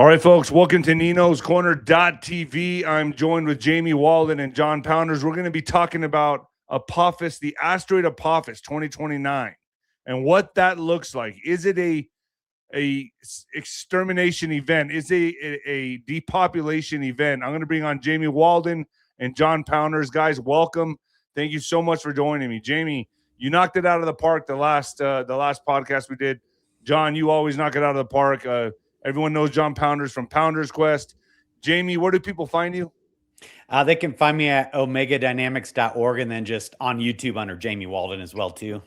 All right, folks, welcome to Nino's Corner.tv. I'm joined with Jamie Walden and John Pounders. We're going to be talking about Apophis, the asteroid Apophis 2029, and what that looks like. Is it a extermination event? Is it a depopulation event? I'm going to bring on Jamie Walden and John Pounders. Guys, welcome. Thank you so much for joining me. Jamie, you knocked it out of the park the last podcast we did. John, you always knock it out of the park. Everyone knows John Pounders from Pounders Quest. Jamie, where do people find you? They can find me at omegadynamics.org and then just on YouTube under Jamie Walden as well, too.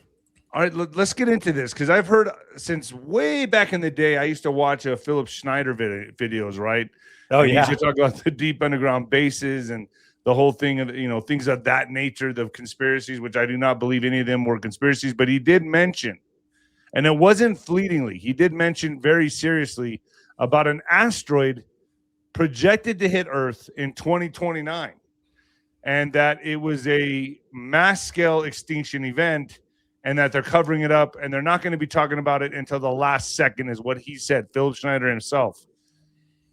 All right, let's get into this because I've heard since way back in the day, I used to watch Philip Schneider videos, right? Oh, and yeah. He used to talk about the deep underground bases and the whole thing of, things of that nature, the conspiracies, which I do not believe any of them were conspiracies, but he did mention, and it wasn't fleetingly, he did mention very seriously about an asteroid projected to hit Earth in 2029, and that it was a mass-scale extinction event, and that they're covering it up, and they're not going to be talking about it until the last second, is what he said, Philip Schneider himself.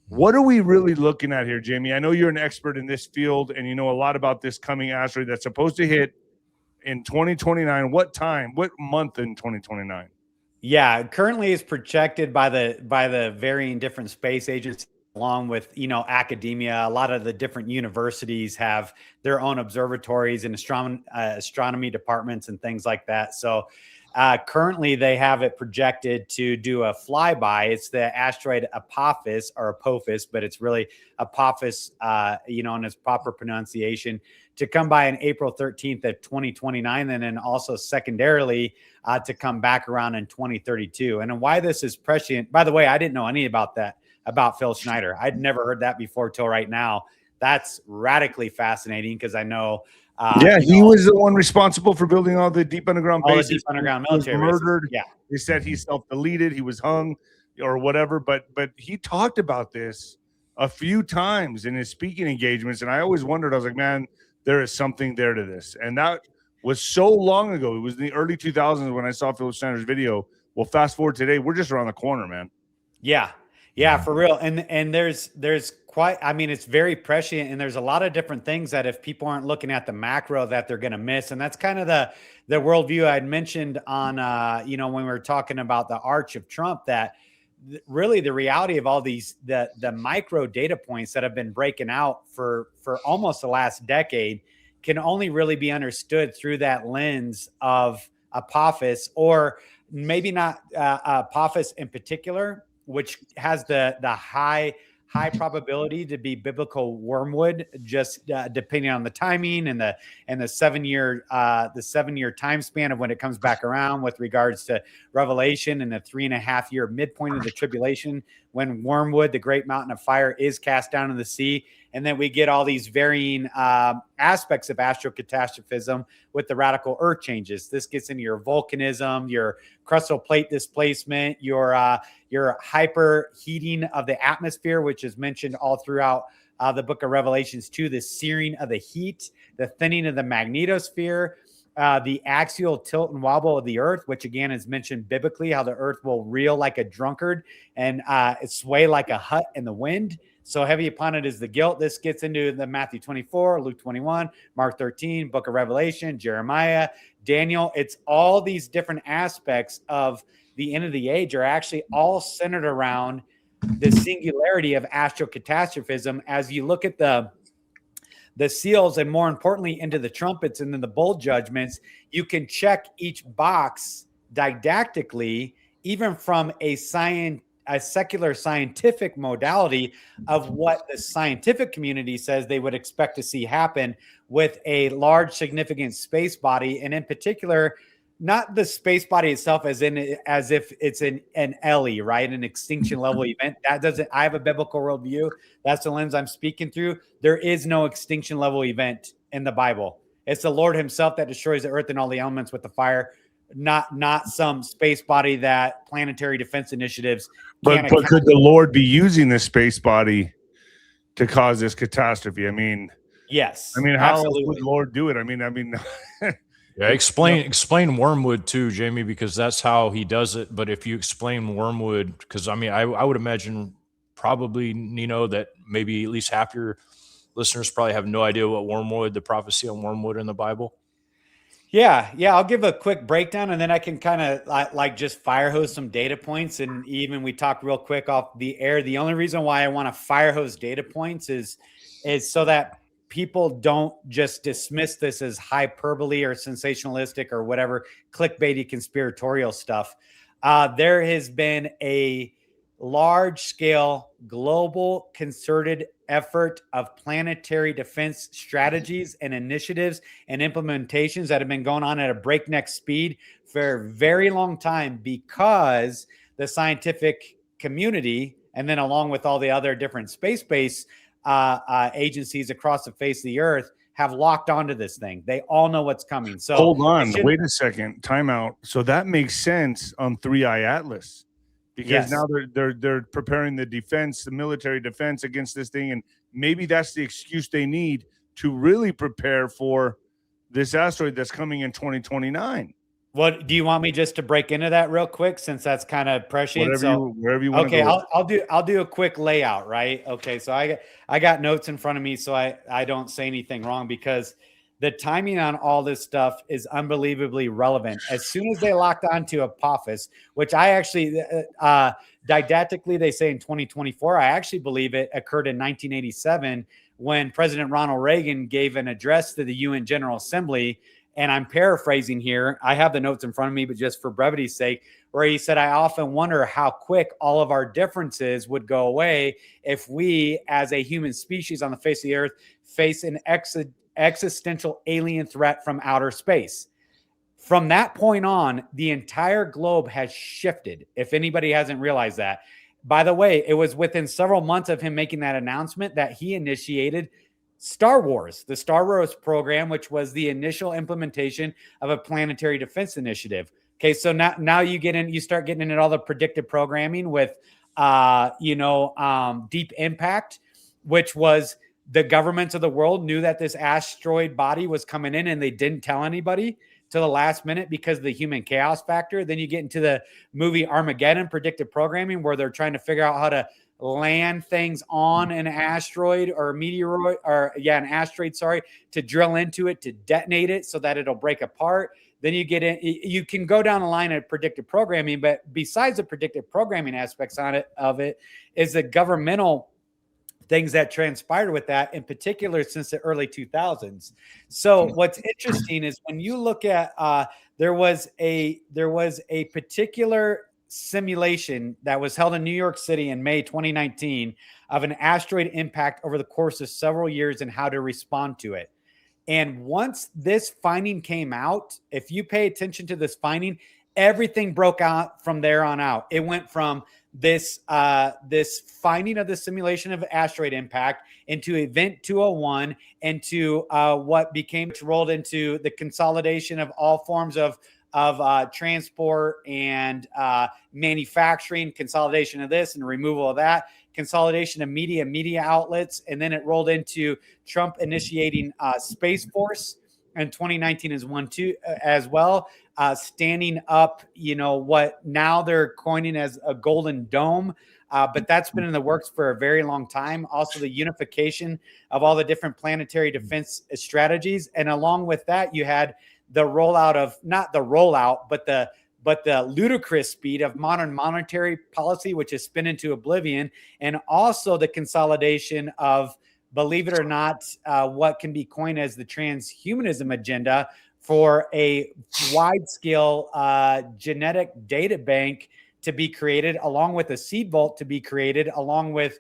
What are we really looking at here, Jamie? I know you're an expert in this field, and you know a lot about this coming asteroid that's supposed to hit in 2029. What time? What month in 2029? Yeah, currently it's projected by the varying different space agencies, along with academia. A lot of the different universities have their own observatories and astronomy departments and things like that. So currently they have it projected to do a flyby. It's the asteroid Apophis, or Apophis, but it's really Apophis, in its proper pronunciation, to come by on April 13th of 2029, and then also secondarily to come back around in 2032. And why this is prescient, by the way, I didn't know any about that, about Phil Schneider. I'd never heard that before till right now. That's radically fascinating because I know he was the one responsible for building all the deep underground bases. The deep underground military murdered. Bases. Yeah, they said he self-deleted, he was hung or whatever, but he talked about this a few times in his speaking engagements, and I always wondered, I was like, man, there is something there to this. And that was so long ago. It was in the early 2000s when I saw Philip Schneider's video. Well, fast forward today, we're just around the corner, man. Yeah, for real. And there's quite, I mean, it's very prescient, and there's a lot of different things that if people aren't looking at the macro that they're going to miss. And that's kind of the worldview I had mentioned on, when we were talking about the arch of Trump, that really the reality of all these, the micro data points that have been breaking out for almost the last decade can only really be understood through that lens of Apophis, or maybe not Apophis in particular, which has the high probability to be biblical wormwood, just depending on the timing and the 7 year time span of when it comes back around with regards to Revelation, and the 3.5 year midpoint of the tribulation when wormwood, the great mountain of fire, is cast down in the sea. And then we get all these varying aspects of astrocatastrophism with the radical earth changes. This gets into your volcanism, your crustal plate displacement, your hyper heating of the atmosphere, which is mentioned all throughout the book of Revelations 2, the searing of the heat, the thinning of the magnetosphere, the axial tilt and wobble of the earth, which again is mentioned biblically, how the earth will reel like a drunkard and sway like a hut in the wind. So heavy upon it is the guilt. This gets into the Matthew 24, Luke 21, Mark 13, book of Revelation, Jeremiah, Daniel. It's all these different aspects of the end of the age are actually all centered around the singularity of astrocatastrophism. As you look at the seals, and more importantly into the trumpets and then the bowl judgments, you can check each box didactically, even from a secular scientific modality of what the scientific community says they would expect to see happen with a large significant space body. And in particular, not the space body itself as if it's an 𝗪𝗐, right? An extinction level event. That doesn't, I have a biblical worldview. That's the lens I'm speaking through. There is no extinction level event in the Bible. It's the Lord himself that destroys the earth and all the elements with the fire, not some space body that planetary defense initiatives. But could the Lord be using this space body to cause this catastrophe? I mean, yes. I mean, how would the Lord do it? I mean, yeah. Explain wormwood too, Jamie, because that's how he does it. But if you explain wormwood, because I mean, I would imagine probably, that maybe at least half your listeners probably have no idea what wormwood, the prophecy on wormwood in the Bible? Yeah. I'll give a quick breakdown, and then I can kind of like just fire hose some data points. And even we talk real quick off the air. The only reason why I want to fire hose data points is so that people don't just dismiss this as hyperbole or sensationalistic or whatever clickbaity conspiratorial stuff. There has been a large-scale global concerted effort of planetary defense strategies and initiatives and implementations that have been going on at a breakneck speed for a very long time, because the scientific community, and then along with all the other different space-based agencies across the face of the earth, have locked onto this thing. They all know what's coming. So hold on, wait a second, time out. So that makes sense on 𝗂𝗏𝗏 Atlas, because now they're preparing the defense, the military defense against this thing, and maybe that's the excuse they need to really prepare for this asteroid that's coming in 2029. What do you want me just to break into that real quick, since that's kind of prescient? Wherever you want okay, to go. I'll do a quick layout, right? Okay, so I got notes in front of me, so I don't say anything wrong, because the timing on all this stuff is unbelievably relevant. As soon as they locked onto Apophis, which I actually didactically they say in 2024, I actually believe it occurred in 1987 when President Ronald Reagan gave an address to the UN General Assembly. And I'm paraphrasing here. I have the notes in front of me, but just for brevity's sake, where he said, I often wonder how quick all of our differences would go away if we, as a human species on the face of the earth, face an existential alien threat from outer space. From that point on, the entire globe has shifted, if anybody hasn't realized that. By the way, it was within several months of him making that announcement that he initiated Star Wars, the Star Wars program, which was the initial implementation of a planetary defense initiative. Okay, so now you start getting into all the predictive programming with, Deep Impact, which was the governments of the world knew that this asteroid body was coming in, and they didn't tell anybody till the last minute because of the human chaos factor. Then you get into the movie Armageddon, predictive programming, where they're trying to figure out how to land things on an asteroid or meteoroid, an asteroid, to drill into it, to detonate it so that it'll break apart. Then you get in, you can go down the line of predictive programming, but besides the predictive programming aspects of it is the governmental things that transpired with that, in particular since the early 2000s. So what's interesting is when you look at there was a particular simulation that was held in New York City in May 2019 of an asteroid impact over the course of several years and how to respond to it. And once this finding came out, if you pay attention to this finding, everything broke out from there on out. It went from this finding of the simulation of asteroid impact into Event 201, into what became rolled into the consolidation of all forms of transport and manufacturing, consolidation of this and removal of that, consolidation of media outlets, and then it rolled into Trump initiating Space Force in 2019 as well, standing up, what now they're coining as a golden dome. But that's been in the works for a very long time. Also, the unification of all the different planetary defense strategies. And along with that, you had the rollout of, not the rollout, but the ludicrous speed of modern monetary policy, which is spin into oblivion. And also the consolidation of, believe it or not, what can be coined as the transhumanism agenda for a wide-scale genetic data bank to be created, along with a seed vault to be created, along with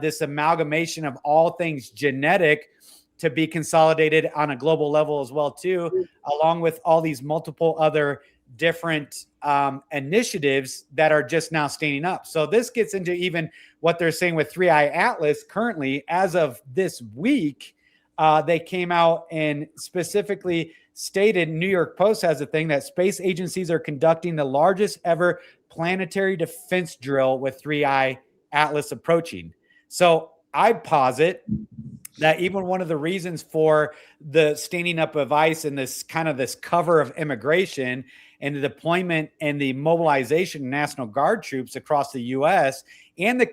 this amalgamation of all things genetic to be consolidated on a global level as well, too, along with all these multiple other different initiatives that are just now standing up. So this gets into even what they're saying with 𝗂𝗏𝗏 Atlas currently. As of this week, they came out and specifically stated, New York Post has a thing, that space agencies are conducting the largest ever planetary defense drill with 𝗂𝗏𝗏 Atlas approaching. So I posit that even one of the reasons for the standing up of ICE and this cover of immigration and the deployment and the mobilization of National Guard troops across the U.S. and the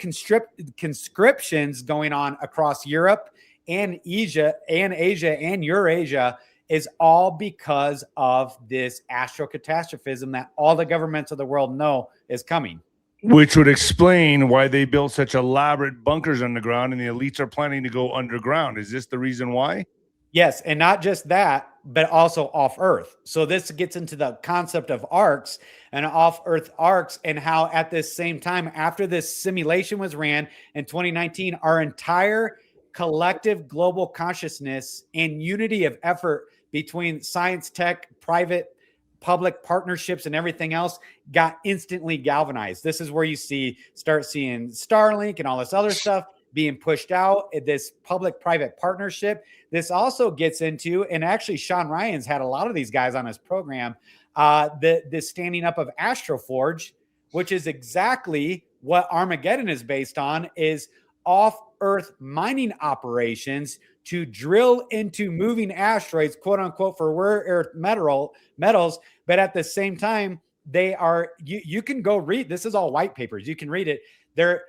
conscriptions going on across Europe and Asia and Eurasia is all because of this astrocatastrophism that all the governments of the world know is coming. Which would explain why they built such elaborate bunkers underground and the elites are planning to go underground. Is this the reason why? Yes, and not just that, but also off Earth. So this gets into the concept of arcs and off Earth arcs, and how at this same time, after this simulation was ran in 2019, our entire collective global consciousness and unity of effort between science, tech, private, public partnerships, and everything else got instantly galvanized. This is where you start seeing Starlink and all this other stuff being pushed out, this public-private partnership. This also gets into, and actually Sean Ryan's had a lot of these guys on his program, the standing up of Astroforge, which is exactly what Armageddon is based on, is off-Earth mining operations to drill into moving asteroids, quote unquote, for rare earth metals. But at the same time, they are, you can go read, this is all white papers. You can read it. They're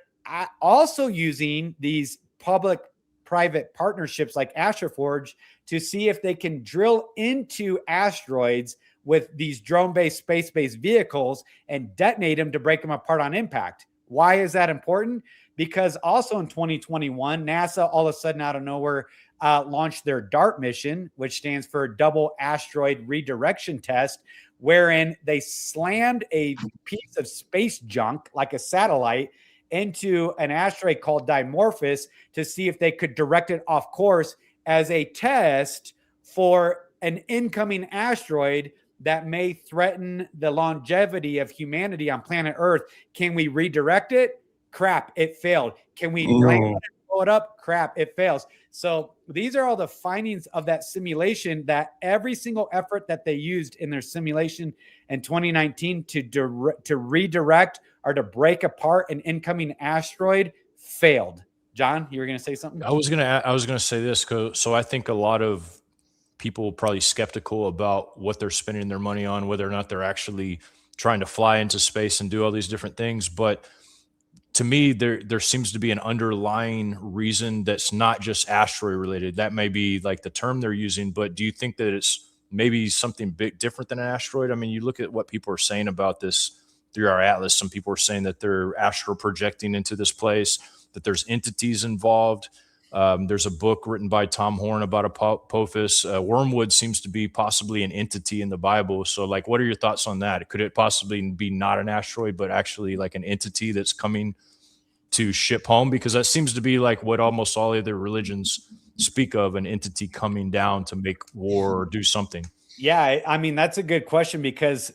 also using these public-private partnerships like Astroforge to see if they can drill into asteroids with these drone-based, space-based vehicles and detonate them to break them apart on impact. Why is that important? Because also in 2021, NASA all of a sudden out of nowhere launched their DART mission, which stands for Double Asteroid Redirection Test, wherein they slammed a piece of space junk like a satellite into an asteroid called Dimorphos to see if they could direct it off course as a test for an incoming asteroid that may threaten the longevity of humanity on planet Earth. Can we redirect it? Crap, it failed. Can we blow it up? Crap, it fails. So these are all the findings of that simulation, that every single effort that they used in their simulation in 2019 to redirect or to break apart an incoming asteroid failed. John, you were going to say something? I was going to say this. So I think a lot of people probably skeptical about what they're spending their money on, whether or not they're actually trying to fly into space and do all these different things. But to me, there seems to be an underlying reason that's not just asteroid related. That may be like the term they're using, but do you think that it's maybe something big different than an asteroid? I mean, you look at what people are saying about this through our atlas. Some people are saying that they're astral projecting into this place, that there's entities involved. There's a book written by Tom Horn about Apophis. Wormwood seems to be possibly an entity in the Bible. So like, what are your thoughts on that? Could it possibly be not an asteroid, but actually like an entity that's coming to ship home? Because that seems to be like what almost all other religions speak of, an entity coming down to make war or do something. Yeah, I mean, that's a good question because,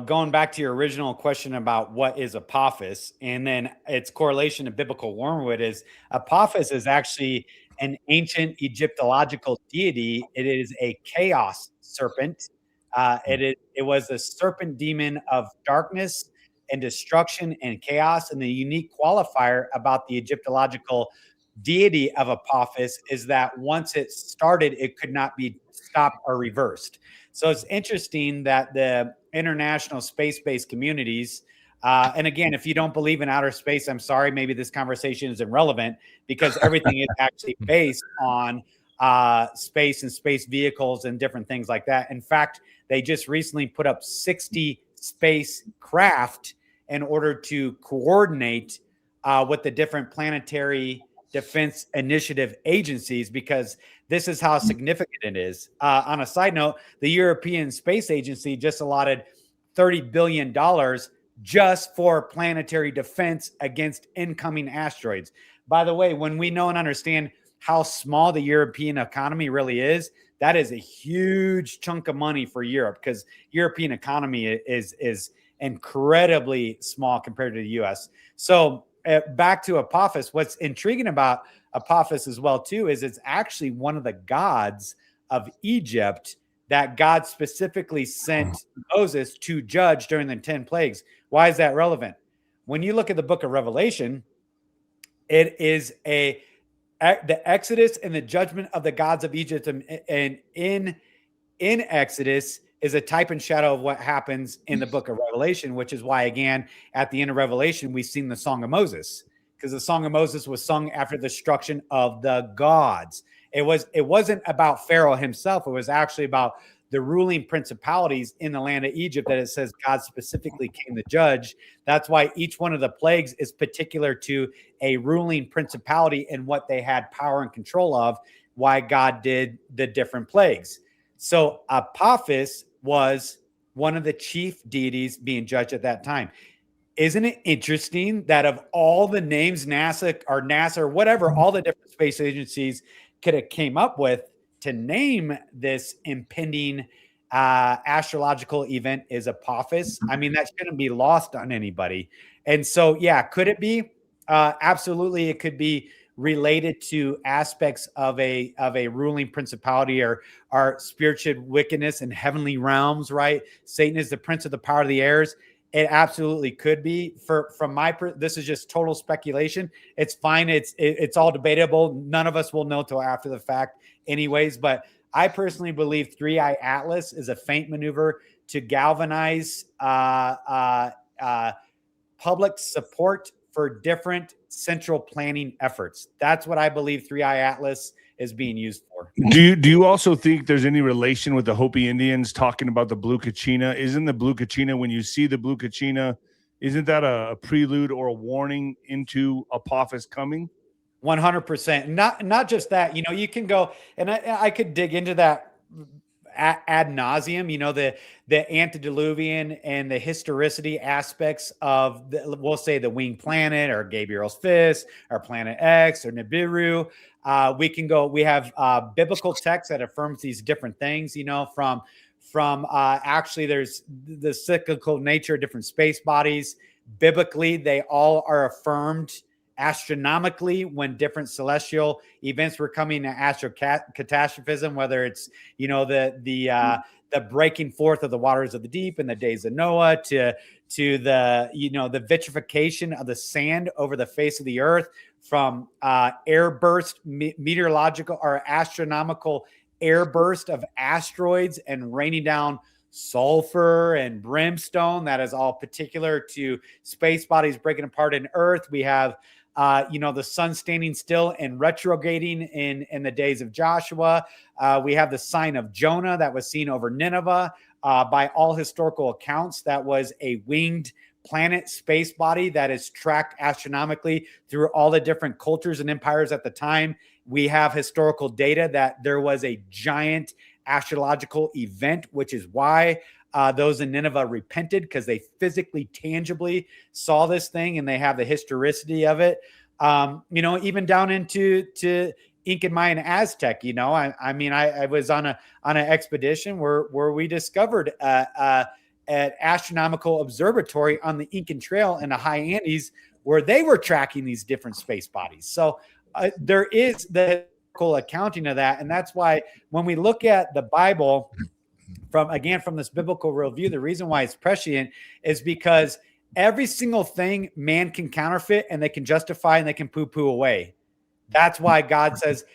going back to your original question about what is Apophis and then its correlation to biblical wormwood, is Apophis is actually an ancient Egyptological deity. It is a chaos serpent. It was a serpent demon of darkness and destruction and chaos. And the unique qualifier about the Egyptological deity of Apophis is that once it started, it could not be stopped or reversed. So it's interesting that the international space-based communities, and again, if you don't believe in outer space, I'm sorry, maybe this conversation is irrelevant because everything is actually based on space and space vehicles and different things like that. In fact, they just recently put up 60 spacecraft in order to coordinate with the different planetary defense initiative agencies, because this is how significant it is. On a side note, the European Space Agency just allotted $30 billion just for planetary defense against incoming asteroids. By the way, when we know and understand how small the European economy really is, that is a huge chunk of money for Europe, because European economy is incredibly small compared to the US. So back to Apophis, what's intriguing about Apophis as well too is it's actually one of the gods of Egypt that God specifically sent Moses to judge during the 10 plagues. Why is that relevant? When you look at the book of Revelation, it is the Exodus and the judgment of the gods of Egypt, and in Exodus is a type and shadow of what happens in the book of Revelation, which is why, again, at the end of Revelation, we've seen the Song of Moses. because the Song of Moses was sung after the destruction of the gods. It wasn't about Pharaoh himself. It was actually about the ruling principalities in the land of Egypt that it says God specifically came to judge. That's why each one of the plagues is particular to a ruling principality and what they had power and control of, why God did the different plagues. So Apophis was one of the chief deities being judged at that time. Isn't it interesting that of all the names NASA or whatever, all the different space agencies could have came up with to name this impending astrological event is Apophis? I mean, that shouldn't be lost on anybody. And so, yeah, could it be? Absolutely, it could be related to aspects of a ruling principality or spiritual wickedness in heavenly realms, right? Satan is the prince of the power of the airs. It absolutely could be. This is just total speculation. It's fine. It's all debatable. None of us will know till after the fact anyways, but I personally believe 𝗃_eye Atlas is a feint maneuver to galvanize public support for different central planning efforts. That's what I believe 𝗃_eye Atlas is being used for. Do you also think there's any relation with the Hopi Indians talking about the 𝗬𝗏𝗀? Isn't the 𝗬𝗏𝗀, when you see the 𝗬𝗏𝗀, isn't that a prelude or a warning into Apophis coming? 100%. Not just that, you can go, and I could dig into that ad nauseum, the antediluvian and the historicity aspects of we'll say the winged planet or Gabriel's fist or Planet X or Nibiru. We have biblical texts that affirms these different things, from actually there's the cyclical nature of different space bodies. Biblically, they all are affirmed astronomically when different celestial events were coming to astrocatastrophism, whether it's the breaking forth of the waters of the deep in the days of Noah to the the vitrification of the sand over the face of the earth, from airburst meteorological or astronomical airburst of asteroids and raining down sulfur and brimstone. That is all particular to space bodies breaking apart in Earth. We have the sun standing still and retrograding in the days of Joshua. We have the sign of Jonah that was seen over Nineveh. By all historical accounts, that was a winged planet space body that is tracked astronomically through all the different cultures and empires at the time. We have historical data that there was a giant astrological event, which is why those in Nineveh repented, because they physically, tangibly saw this thing, and they have the historicity of it. Even down into Incan, Mayan, Aztec. I was on an expedition where we discovered an astronomical observatory on the Incan Trail in the high Andes, where they were tracking these different space bodies. So there is the accounting of that, and that's why when we look at the Bible from this biblical worldview, the reason why it's prescient is because every single thing man can counterfeit and they can justify and they can poo-poo away. That's why God says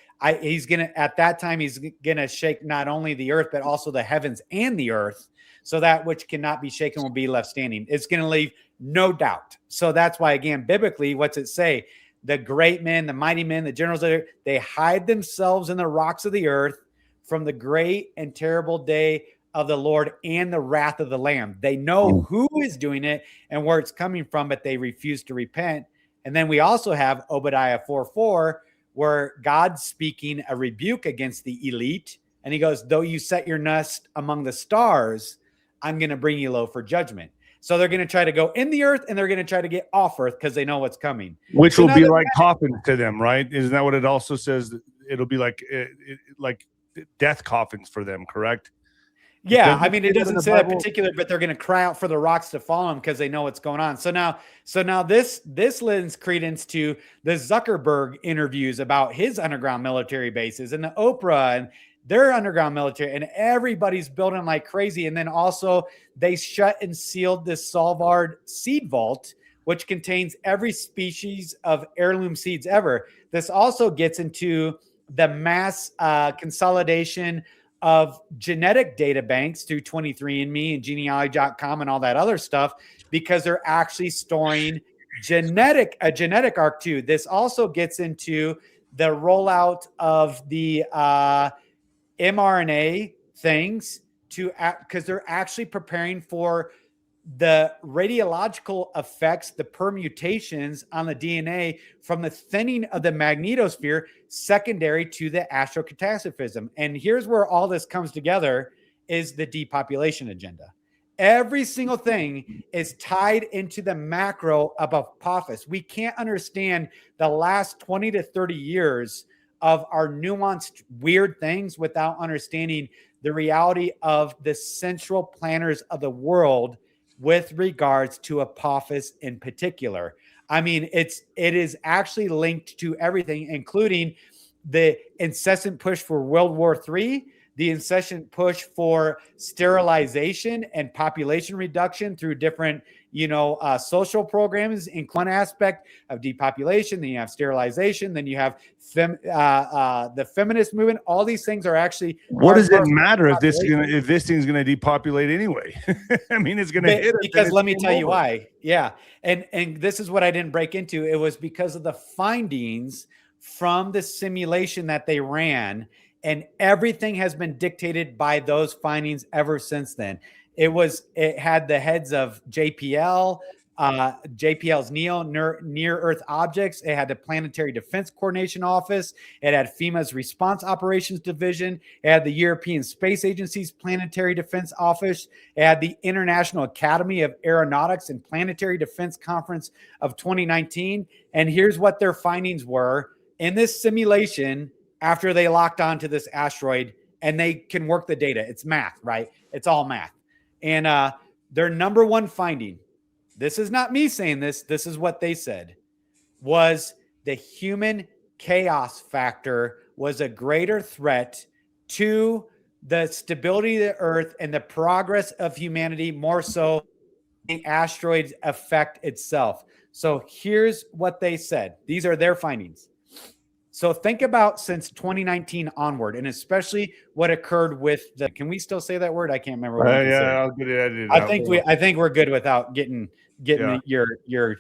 he's gonna shake not only the earth but also the heavens and the earth, so that which cannot be shaken will be left standing. It's gonna leave no doubt. So that's why, again, biblically, what's it say? The great men, the mighty men, the generals, they hide themselves in the rocks of the earth from the great and terrible day of the Lord and the wrath of the Lamb. They know who is doing it and where it's coming from, but they refuse to repent. And then we also have Obadiah 4:4, where God's speaking a rebuke against the elite. And he goes, though you set your nest among the stars, I'm going to bring you low for judgment. So they're going to try to go in the earth and they're going to try to get off earth because they know what's coming. Which will be like coffins to them, right? Isn't that what it also says? It'll be like death coffins for them, correct? Yeah, I mean, it doesn't say that particular, but they're going to cry out for the rocks to fall on them because they know what's going on. So now this lends credence to the Zuckerberg interviews about his underground military bases and the Oprah and their underground military, and everybody's building like crazy. And then also they shut and sealed this Svalbard seed vault, which contains every species of heirloom seeds ever. This also gets into the mass consolidation of genetic data banks through 23andMe and genealogy.com and all that other stuff, because they're actually storing a genetic arc too. This also gets into the rollout of the mRNA things because they're actually preparing for the radiological effects, the permutations on the DNA from the thinning of the magnetosphere secondary to the astrocatastrophism. And here's where all this comes together is the depopulation agenda. Every single thing is tied into the macro of Apophis. We can't understand the last 20 to 30 years of our nuanced, weird things without understanding the reality of the central planners of the world with regards to Apophis in particular. I mean, it is actually linked to everything, including the incessant push for World War III, the incessant push for sterilization and population reduction through different, social programs. In one aspect of depopulation, then you have sterilization, then you have the feminist movement. All these things are actually. What does it matter if this thing's gonna depopulate anyway? I mean, it's gonna hit us because let me tell you why. Yeah, and this is what I didn't break into. It was because of the findings from the simulation that they ran. And everything has been dictated by those findings ever since then. It had the heads of JPL, JPL's near Earth objects. It had the Planetary Defense Coordination Office. It had FEMA's Response Operations Division. It had the European Space Agency's Planetary Defense Office. It had the International Academy of Aeronautics and Planetary Defense Conference of 2019. And here's what their findings were in this simulation after they locked onto this asteroid, and they can work the data. It's math, right? It's all math. And their number one finding, this is not me saying this, this is what they said, was the human chaos factor was a greater threat to the stability of the Earth and the progress of humanity, more so the asteroid's effect itself. So here's what they said. These are their findings. So think about since 2019 onward, and especially what occurred with the. Can we still say that word? I can't remember. I'll get it edited. I think we're good without getting your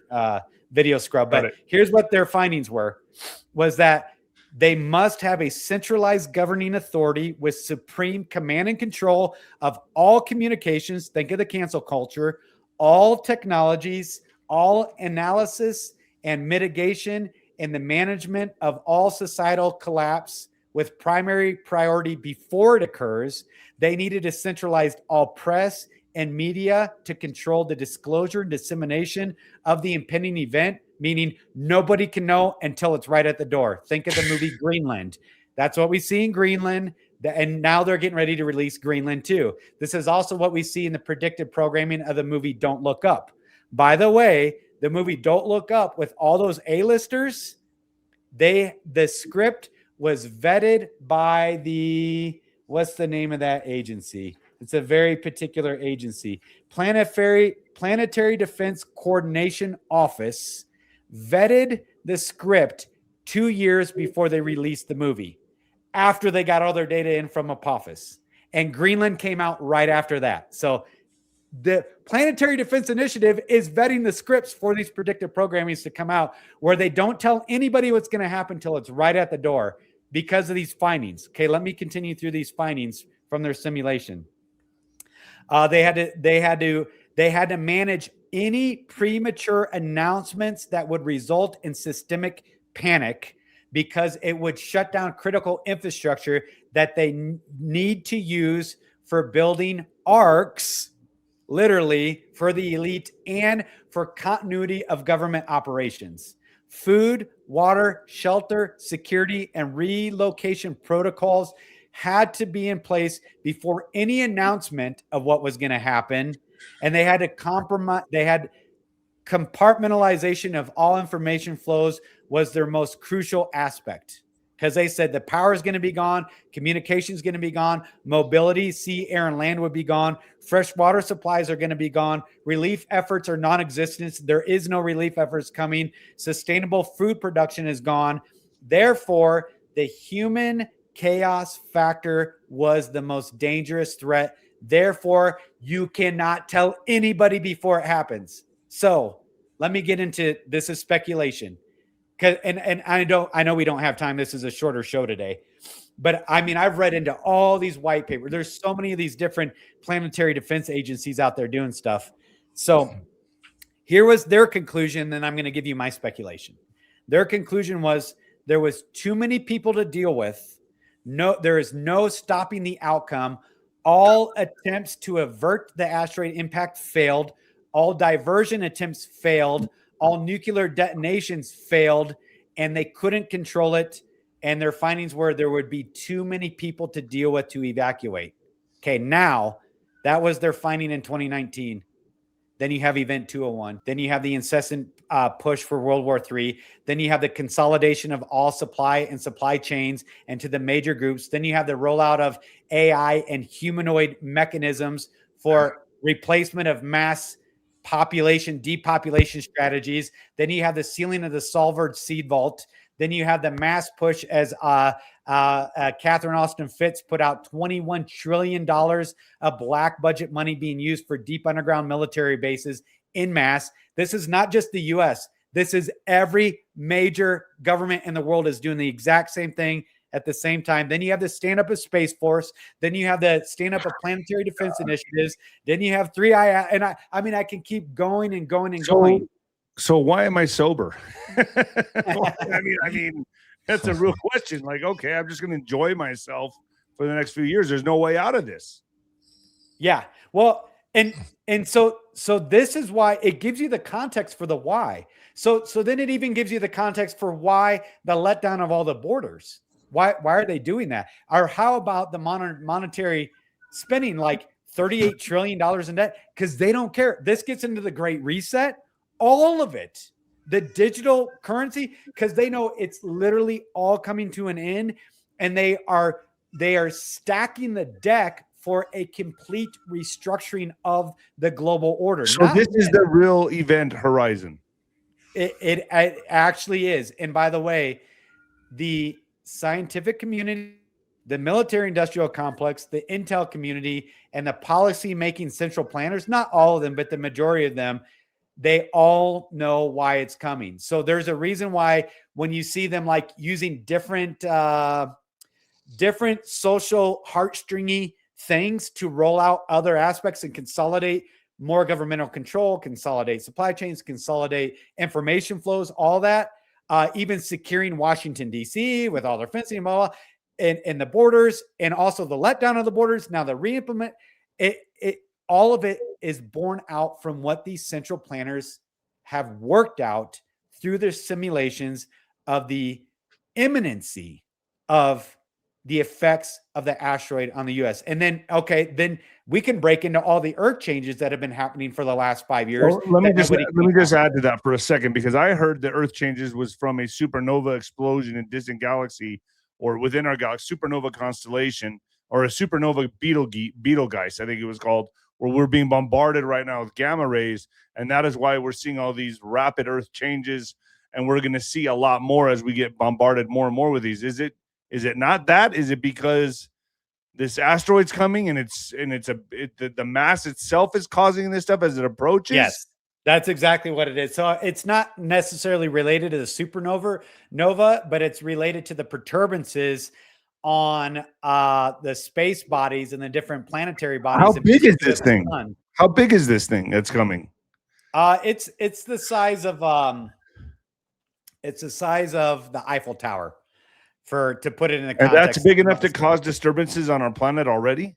video scrub. But here's what their findings was that they must have a centralized governing authority with supreme command and control of all communications. Think of the cancel culture, all technologies, all analysis and mitigation, and the management of all societal collapse with primary priority before it occurs. They needed to centralize all press and media to control the disclosure and dissemination of the impending event, meaning nobody can know until it's right at the door. Think of the movie Greenland. That's what we see in Greenland. And now they're getting ready to release Greenland too. This is also what we see in the predictive programming of the movie Don't Look Up. By the way, the movie Don't Look Up with all those A-listers, the script was vetted by what's the name of that agency? It's a very particular agency. Planetary Defense Coordination Office vetted the script 2 years before they released the movie, after they got all their data in from Apophis. And Greenland came out right after that. So the Planetary Defense Initiative is vetting the scripts for these predictive programmings to come out, where they don't tell anybody what's going to happen until it's right at the door because of these findings. Okay, let me continue through these findings from their simulation. They had to manage any premature announcements that would result in systemic panic, because it would shut down critical infrastructure that they need to use for building arcs, literally for the elite and for continuity of government operations. Food, water, shelter, security, and relocation protocols had to be in place before any announcement of what was going to happen. And they had to compartmentalization of all information flows was their most crucial aspect, because they said the power is going to be gone, communication is going to be gone, mobility, sea, air, and land would be gone, fresh water supplies are going to be gone, relief efforts are non-existent, there is no relief efforts coming, sustainable food production is gone. Therefore, the human chaos factor was the most dangerous threat. Therefore, you cannot tell anybody before it happens. So let me get into this is speculation. And I know we don't have time. This is a shorter show today. But I mean, I've read into all these white papers. There's so many of these different planetary defense agencies out there doing stuff. So here was their conclusion. Then I'm going to give you my speculation. Their conclusion was there was too many people to deal with. No, there is no stopping the outcome. All attempts to avert the asteroid impact failed. All diversion attempts failed. All nuclear detonations failed, and they couldn't control it. And their findings were there would be too many people to deal with to evacuate. Okay, now that was their finding in 2019. Then you have Event 201. Then you have the incessant push for World War III. Then you have the consolidation of all supply and supply chains and to the major groups. Then you have the rollout of AI and humanoid mechanisms for replacement of mass population, depopulation strategies. Then you have the sealing of the Svalbard seed vault. Then you have the mass push as Catherine Austin Fitts put out $21 trillion of black budget money being used for deep underground military bases in mass. This is not just the U.S. This is every major government in the world is doing the exact same thing at the same time. Then you have the stand up of Space Force. Then you have the stand up of planetary defense initiatives. Then you have 3I. And I mean, I can keep going and going and going. So why am I sober? I mean, that's a real question. Like, okay, I'm just going to enjoy myself for the next few years. There's no way out of this. Yeah. Well, and so this is why it gives you the context for the why. So then it even gives you the context for why the letdown of all the borders. Why are they doing that? Or how about the monetary spending, like $38 trillion in debt? Because they don't care. This gets into the Great Reset. All of it, the digital currency, because they know it's literally all coming to an end, and they are stacking the deck for a complete restructuring of the global order. So this is the real event horizon. It actually is. And by the way, the scientific community, the military industrial complex, the intel community, and the policy making central planners, not all of them, but the majority of them, they all know why it's coming. So there's a reason why when you see them like using different social heartstringy things to roll out other aspects and consolidate more governmental control, consolidate supply chains, consolidate information flows, all that, even securing Washington, D.C. with all their fencing and blah, blah, and the borders, and also the letdown of the borders. Now the reimplement, all of it is born out from what these central planners have worked out through their simulations of the imminency of the effects of the asteroid on the U.S. And then, okay, then we can break into all the Earth changes that have been happening for the last 5 years. Well, let me just add to that for a second, because I heard the Earth changes was from a supernova explosion in distant galaxy or within our galaxy, supernova constellation, or a supernova Betelgeuse, I think it was called, where we're being bombarded right now with gamma rays. And that is why we're seeing all these rapid Earth changes. And we're going to see a lot more as we get bombarded more and more with these. Is it not that? Is it because this asteroid's coming and the mass itself is causing this stuff as it approaches? Yes, that's exactly what it is. So it's not necessarily related to the supernova, but it's related to the perturbances on the space bodies and the different planetary bodies. How big is this thing? How big is this thing that's coming? It's the size of the Eiffel Tower, to put it in the context. And that's big enough to cause disturbances on our planet already?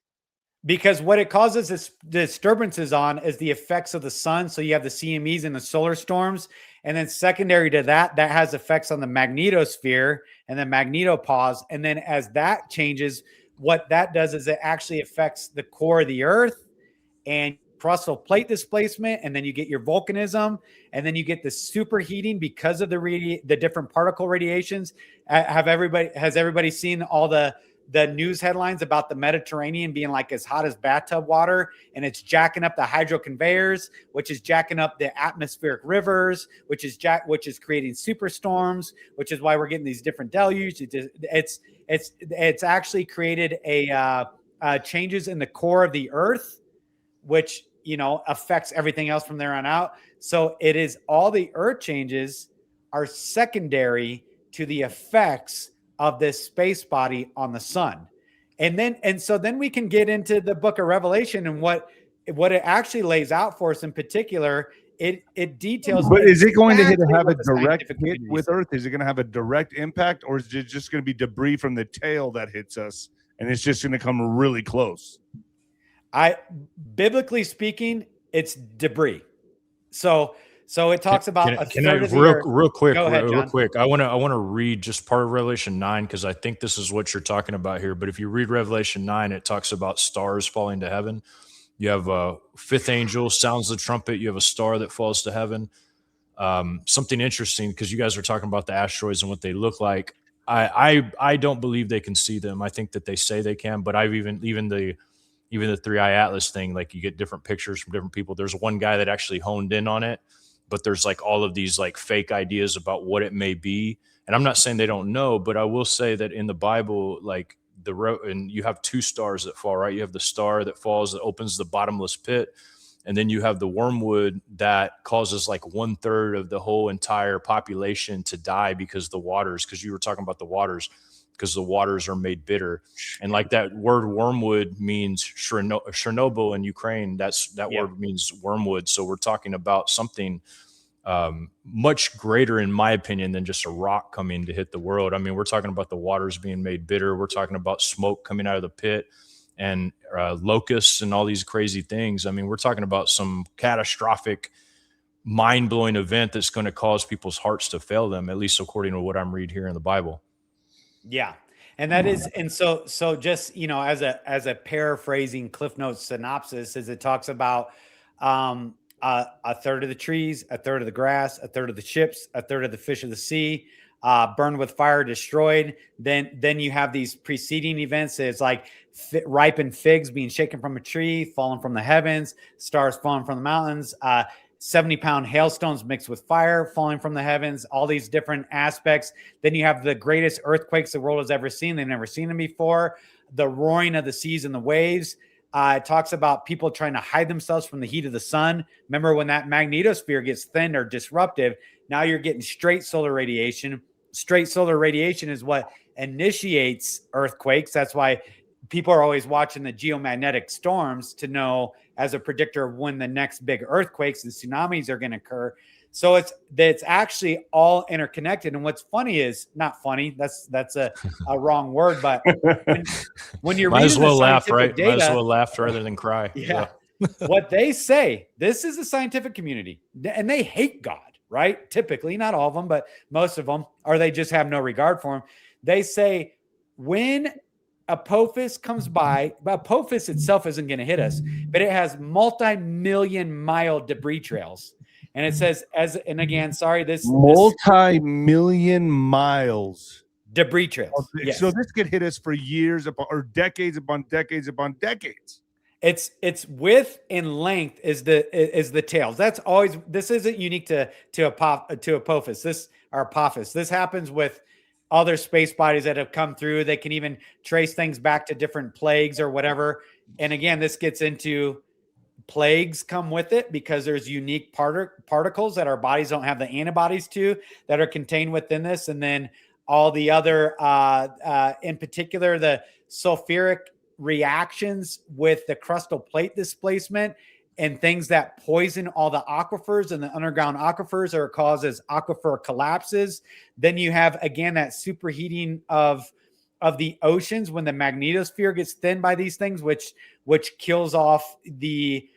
Because what it causes is disturbances on is the effects of the sun. So you have the CMEs and the solar storms. And then secondary to that, that has effects on the magnetosphere and the magnetopause. And then as that changes, what that does is it actually affects the core of the Earth and crustal plate displacement. And then you get your volcanism, and then you get the superheating because of the different particle radiations. Has everybody seen all the news headlines about the Mediterranean being like as hot as bathtub water, and it's jacking up the hydro conveyors, which is jacking up the atmospheric rivers, which is creating superstorms, which is why we're getting these different deluges. It's actually created a changes in the core of the Earth, which affects everything else from there on out. So it is all the earth changes are secondary to the effects of this space body on the sun. And so then we can get into the book of Revelation and what it actually lays out for us. In particular, it details. But is it going to exactly have a what the direct scientific hit community with says. Earth? Is it going to have a direct impact, or is it just going to be debris from the tail that hits us, and it's just going to come really close? Biblically speaking, it's debris. So it talks about real quick. Go ahead, real John. quick. I want to read just part of Revelation 9 because I think this is what you're talking about here. But if you read Revelation 9, it talks about stars falling to heaven. You have a fifth angel sounds the trumpet. You have a star that falls to heaven. Something interesting because you guys are talking about the asteroids and what they look like. I don't believe they can see them. I think that they say they can, but I've even the 3-eye atlas thing, like you get different pictures from different people. There's one guy that actually honed in on it, but there's like all of these like fake ideas about what it may be. And I'm not saying they don't know, but I will say that in the Bible, like and you have two stars that fall, right? You have the star that falls, that opens the bottomless pit. And then you have the wormwood that causes like 1/3 of the whole entire population to die because the waters, because you were talking about the waters, because the waters are made bitter. And like that word wormwood means Chernobyl in Ukraine. That word means wormwood. So we're talking about something much greater, in my opinion, than just a rock coming to hit the world. I mean, we're talking about the waters being made bitter. We're talking about smoke coming out of the pit and locusts and all these crazy things. I mean, we're talking about some catastrophic, mind-blowing event that's going to cause people's hearts to fail them, at least according to what I'm reading here in the Bible. Yeah. And that is, and so just, as a paraphrasing Cliff Notes synopsis, as it talks about, 1/3 of the trees, 1/3 of the grass, 1/3 of the ships, 1/3 of the fish of the sea, burned with fire, destroyed. Then you have these preceding events. It's like ripened figs being shaken from a tree, falling from the heavens, stars falling from the mountains, 70-pound hailstones mixed with fire falling from the heavens, all these different aspects. Then you have the greatest earthquakes the world has ever seen. They've never seen them before. The roaring of the seas and the waves. It talks about people trying to hide themselves from the heat of the sun. Remember when that magnetosphere gets thinned or disruptive, now you're getting straight solar radiation. Straight solar radiation is what initiates earthquakes. That's why people are always watching the geomagnetic storms to know as a predictor of when the next big earthquakes and tsunamis are going to occur. So it's actually all interconnected. And what's funny is not funny. That's a wrong word, but when you're might as well laugh, right? Data, might as well laugh rather than cry. Yeah. What they say, this is the scientific community, and they hate God, right? Typically, not all of them, but most of them, or they just have no regard for him. They say when Apophis comes by, but Apophis itself isn't going to hit us, but it has multi-million-mile debris trails. And it says, this multi-million miles debris trails. Yes. So this could hit us for years or decades upon decades upon decades. Its width and length is the tails. That's always, this isn't unique to Apophis. Apophis. This happens with other space bodies that have come through. They can even trace things back to different plagues or whatever. And again, this gets into plagues come with it because there's unique particles that our bodies don't have the antibodies to that are contained within this. And then all the other, in particular, the sulfuric reactions with the crustal plate displacement and things that poison all the aquifers and the underground aquifers, or causes aquifer collapses. Then you have, again, that superheating of the oceans when the magnetosphere gets thinned by these things, which kills off the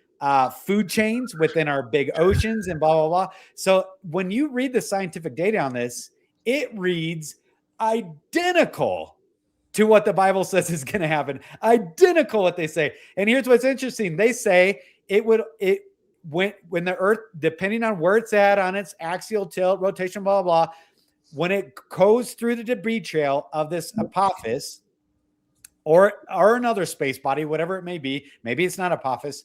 food chains within our big oceans and blah, blah, blah. So when you read the scientific data on this, it reads identical to what the Bible says is going to happen. Identical what they say. And here's what's interesting. They say when the Earth, depending on where it's at on its axial tilt, rotation, blah, blah, blah, when it goes through the debris trail of this Apophis or another space body, whatever it may be, maybe it's not Apophis,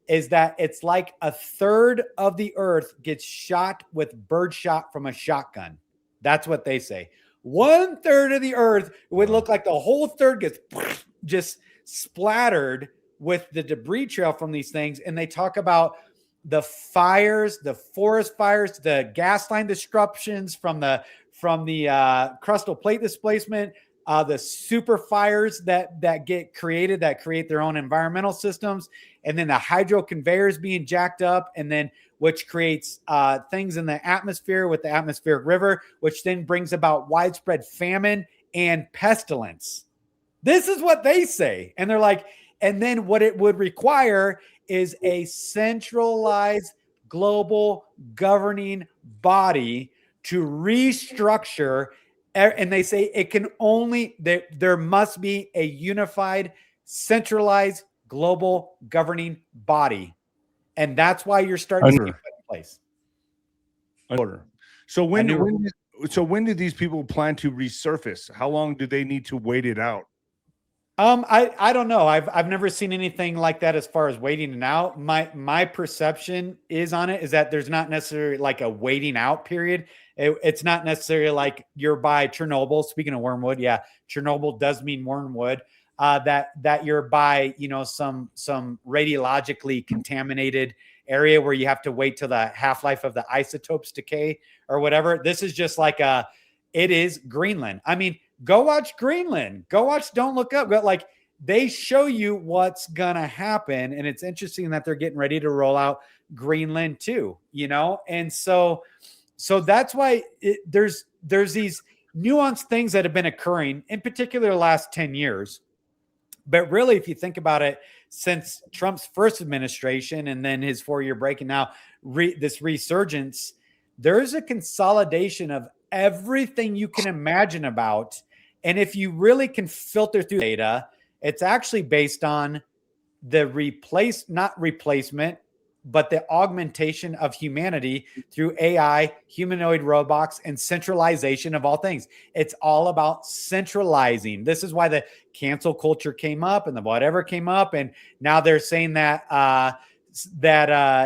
is that it's like 1/3 of the Earth gets shot with birdshot from a shotgun. That's what they say. 1/3 of the Earth would look like the whole third gets just splattered with the debris trail from these things. And they talk about the fires, the forest fires, the gas line disruptions from the crustal plate displacement, the super fires that get created, that create their own environmental systems, and then the hydro conveyors being jacked up, and then which creates things in the atmosphere with the atmospheric river, which then brings about widespread famine and pestilence. This is what they say. And they're like, and then what it would require is a centralized global governing body to restructure. And they say it can only, there must be a unified, centralized global governing body. And that's why you're starting to see it in place. Order. So when do these people plan to resurface? How long do they need to wait it out? I don't know. I've never seen anything like that as far as waiting it out. My perception is on it is that there's not necessarily like a waiting out period. It's not necessarily like you're by Chernobyl. Speaking of wormwood, yeah, Chernobyl does mean wormwood. That you're by, you know, some radiologically contaminated area where you have to wait till the half-life of the isotopes decay or whatever. This is just like it is Greenland. I mean, go watch Greenland. Go watch Don't Look Up. But like they show you what's gonna happen, and it's interesting that they're getting ready to roll out Greenland too. You know, and so that's why there's these nuanced things that have been occurring, in particular the last 10 years. But really, if you think about it, since Trump's first administration and then his 4-year break, and now this resurgence, there's a consolidation of everything you can imagine about. And if you really can filter through data, it's actually based on the not replacement, but the augmentation of humanity through AI, humanoid robots, and centralization of all things. It's all about centralizing. This is why the cancel culture came up and the whatever came up. And now they're saying that,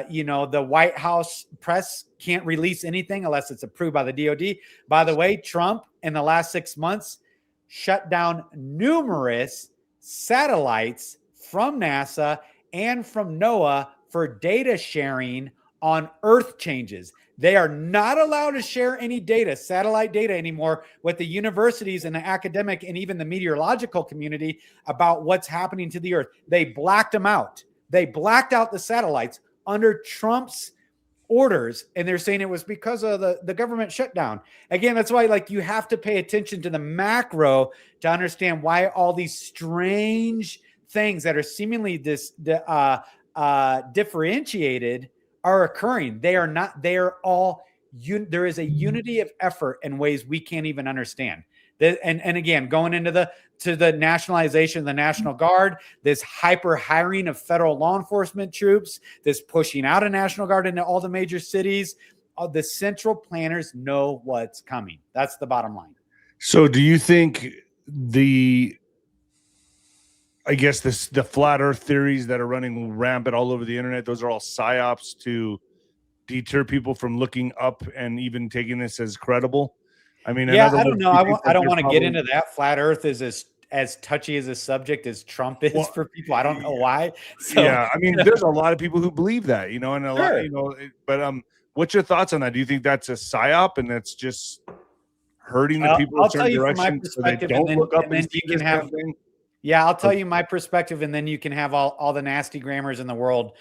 you know, the White House press can't release anything unless it's approved by the DOD. By the way, Trump in the last 6 months shut down numerous satellites from NASA and from NOAA for data sharing on Earth changes. They are not allowed to share any data, satellite data anymore, with the universities and the academic and even the meteorological community about what's happening to the Earth. They blacked them out. They blacked out the satellites under Trump's orders, and they're saying it was because of the government shutdown. Again, that's why like you have to pay attention to the macro to understand why all these strange things that are seemingly differentiated are occurring. They are not, they are all, there is a unity of effort in ways we can't even understand. And again, going into the nationalization of the National Guard, this hyper hiring of federal law enforcement troops, this pushing out of National Guard into all the major cities, the central planners know what's coming. That's the bottom line. So do you think the flat earth theories that are running rampant all over the internet, those are all psyops to deter people from looking up and even taking this as credible? I mean, yeah, I don't know. I don't want to get into that. Flat earth is as touchy as a subject as Trump is for people. I don't know why. So, yeah, I mean, there's a lot of people who believe that, you know, and a lot, you know, but what's your thoughts on that? Do you think that's a psyop and that's just hurting the people in certain directions so they don't look up and see this kind of thing? Yeah, I'll tell you my perspective, and then you can have all the nasty grammars in the world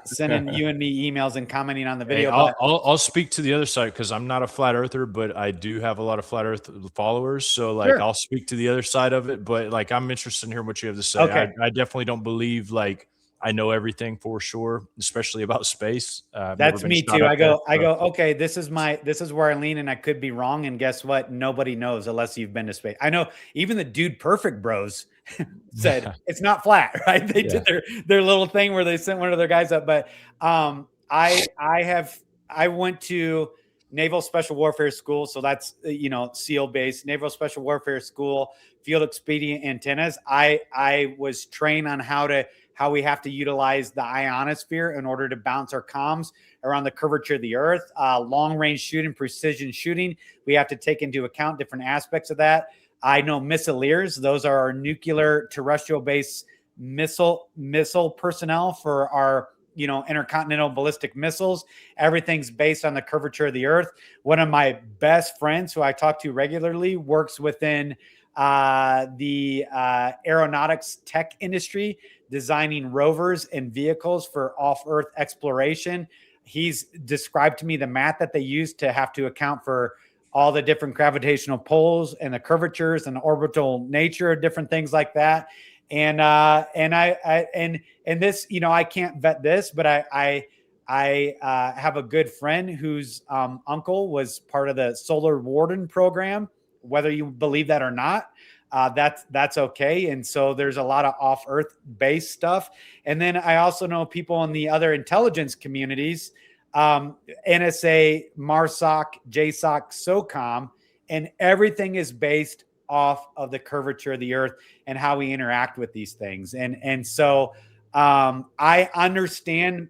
sending you and me emails and commenting on the video. Hey, I'll speak to the other side because I'm not a flat earther, but I do have a lot of flat earth followers. So like I'll speak to the other side of it, but like I'm interested in hearing what you have to say. Okay. I definitely don't believe like I know everything for sure, especially about space. That's me too. I go, okay, this is where I lean, and I could be wrong. And guess what? Nobody knows unless you've been to space. I know even the 𝗷𝗃𝗃 bros said it's not flat, right? They did their little thing where they sent one of their guys up. But I went to Naval Special Warfare School, so that's SEAL based Naval Special Warfare School, field expedient antennas. I was trained on how we have to utilize the ionosphere in order to bounce our comms around the curvature of the Earth. Long range shooting, precision shooting. We have to take into account different aspects of that. I know missileers. Those are our nuclear terrestrial based missile personnel for our intercontinental ballistic missiles. Everything's based on the curvature of the earth. One of my best friends who I talk to regularly works within the aeronautics tech industry, designing rovers and vehicles for off-earth exploration. He's described to me the math that they use to have to account for all the different gravitational pulls and the curvatures and the orbital nature of different things like that. And this, I can't vet this, but I have a good friend whose uncle was part of the Solar Warden program. Whether you believe that or not, that's okay. And so there's a lot of off-earth based stuff. And then I also know people in the other intelligence communities, NSA, MARSOC, 𝗬𝗎, SOCOM, and everything is based off of the curvature of the earth and how we interact with these things. And so I understand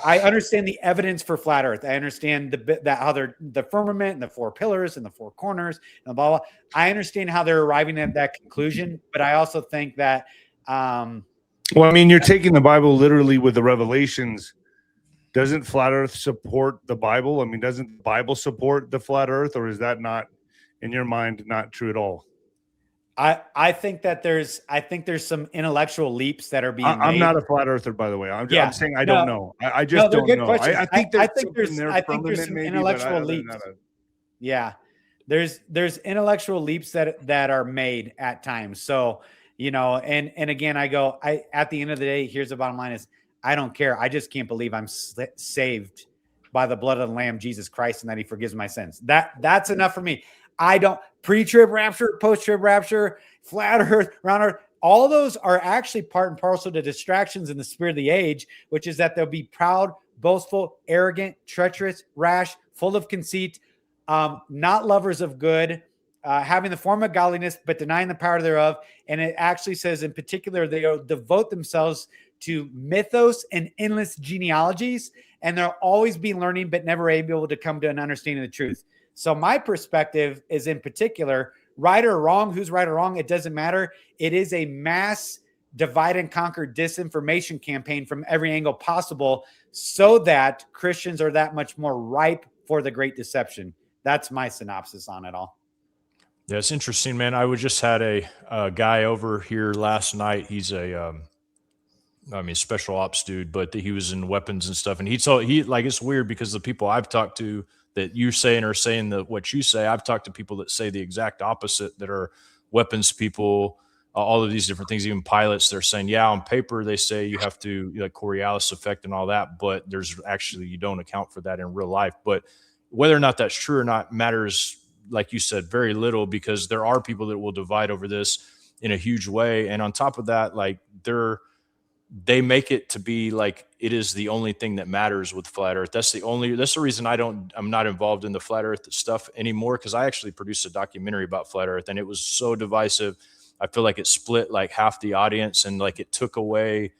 the evidence for flat earth. I understand how they're the firmament and the four pillars and the four corners and blah, blah. I understand how they're arriving at that conclusion, but I also think that, you're taking the Bible literally with the revelations. Doesn't flat earth support the Bible? Doesn't the Bible support the flat earth, or is that not, in your mind, not true at all? I think there's some intellectual leaps that are being made. I'm not a flat earther, by the way. I'm saying I don't know. I just don't good know. Questions. I think there's some intellectual leaps. Yeah, there's intellectual leaps that are made at times. So, and again, at the end of the day, here's the bottom line is I don't care. I just can't believe I'm saved by the blood of the Lamb, Jesus Christ, and that he forgives my sins. That's enough for me. I don't pre-trib rapture, post-trib rapture, flat earth, round earth. All those are actually part and parcel to distractions in the spirit of the age, which is that they'll be proud, boastful, arrogant, treacherous, rash, full of conceit, not lovers of good, having the form of godliness, but denying the power thereof. And it actually says in particular, they'll devote themselves to mythos and endless genealogies, and they'll always be learning, but never able to come to an understanding of the truth. So my perspective is, in particular, right or wrong, who's right or wrong, it doesn't matter. It is a mass divide and conquer disinformation campaign from every angle possible so that Christians are that much more ripe for the great deception. That's my synopsis on it all. Yeah, it's interesting, man. I just had a guy over here last night. He's special ops dude, but he was in weapons and stuff. And it's weird because the people I've talked to that you saying are saying what you say, I've talked to people that say the exact opposite, that are weapons people, all of these different things, even pilots. They're saying, yeah, on paper, they say you have to, like 𝗀𝗃 effect and all that, but there's actually, you don't account for that in real life. But whether or not that's true or not matters, like you said, very little, because there are people that will divide over this in a huge way. And on top of that, like they make it to be like it is the only thing that matters with flat earth. That's the reason I'm not involved in the flat earth stuff anymore, because I actually produced a documentary about flat earth and it was so divisive. I feel like it split like half the audience, and like it took away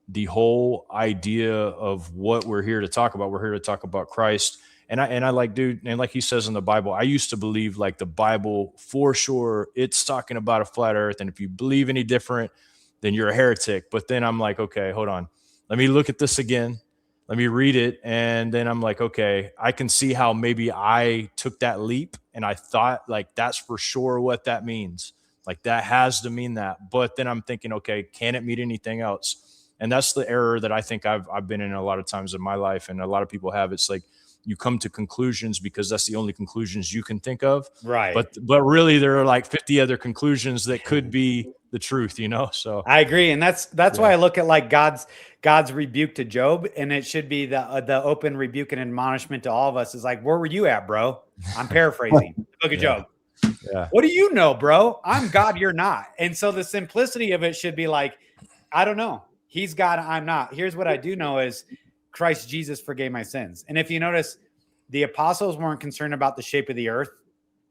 the whole idea of what we're here to talk about. We're here to talk about Christ. And I like, dude, and like he says in the Bible, I used to believe like the Bible for sure, it's talking about a flat earth. And if you believe any different, then you're a heretic. But then I'm like, okay, hold on. Let me look at this again. Let me read it. And then I'm like, okay, I can see how maybe I took that leap and I thought like, that's for sure what that means. Like that has to mean that. But then I'm thinking, okay, can it mean anything else? And that's the error that I think I've been in a lot of times in my life. And a lot of people have. It's like, you come to conclusions because that's the only conclusions you can think of. Right. But really there are like 50 other conclusions that could be the truth, So I agree. And that's why I look at like God's rebuke to Job, and it should be the open rebuke and admonishment to all of us is like, where were you at, bro? I'm paraphrasing the book of Job. Yeah. What do you know, bro? I'm God, you're not. And so the simplicity of it should be like, I don't know. He's God, I'm not. Here's what I do know is Christ Jesus forgave my sins. And if you notice, the apostles weren't concerned about the shape of the earth,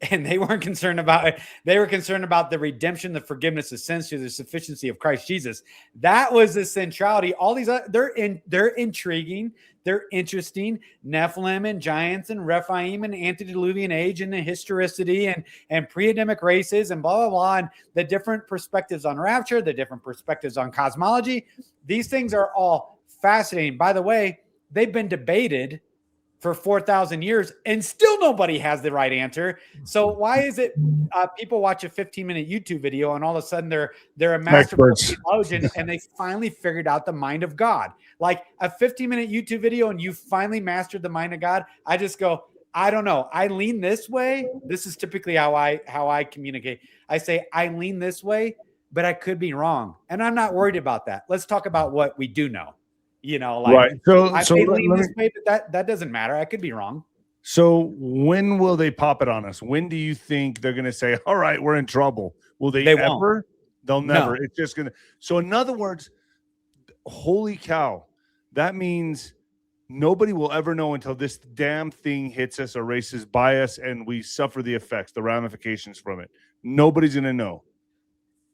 and they weren't concerned about it. They were concerned about the redemption, the forgiveness of sins through the sufficiency of Christ Jesus. That was the centrality. All these they're intriguing. They're interesting. Nephilim and giants and Rephaim and antediluvian age and the historicity and pre-Adamic races and blah, blah, blah. And the different perspectives on rapture, the different perspectives on cosmology. These things are all fascinating. By the way, they've been debated for 4,000 years and still nobody has the right answer. So why is it people watch a 15-minute YouTube video and all of a sudden they're a master theologian and they finally figured out the mind of God? Like a 15-minute YouTube video and you finally mastered the mind of God. I just go, I don't know. I lean this way. This is typically how I communicate. I say I lean this way, but I could be wrong. And I'm not worried about that. Let's talk about what we do know. Like right. I may lean this way, but that doesn't matter. I could be wrong. So when will they pop it on us? When do you think they're going to say, all right, we're in trouble? Will they ever? Won't. They'll never. No. It's just going to. So in other words, holy cow, that means nobody will ever know until this damn thing hits us or races by us and we suffer the effects, the ramifications from it. Nobody's going to know.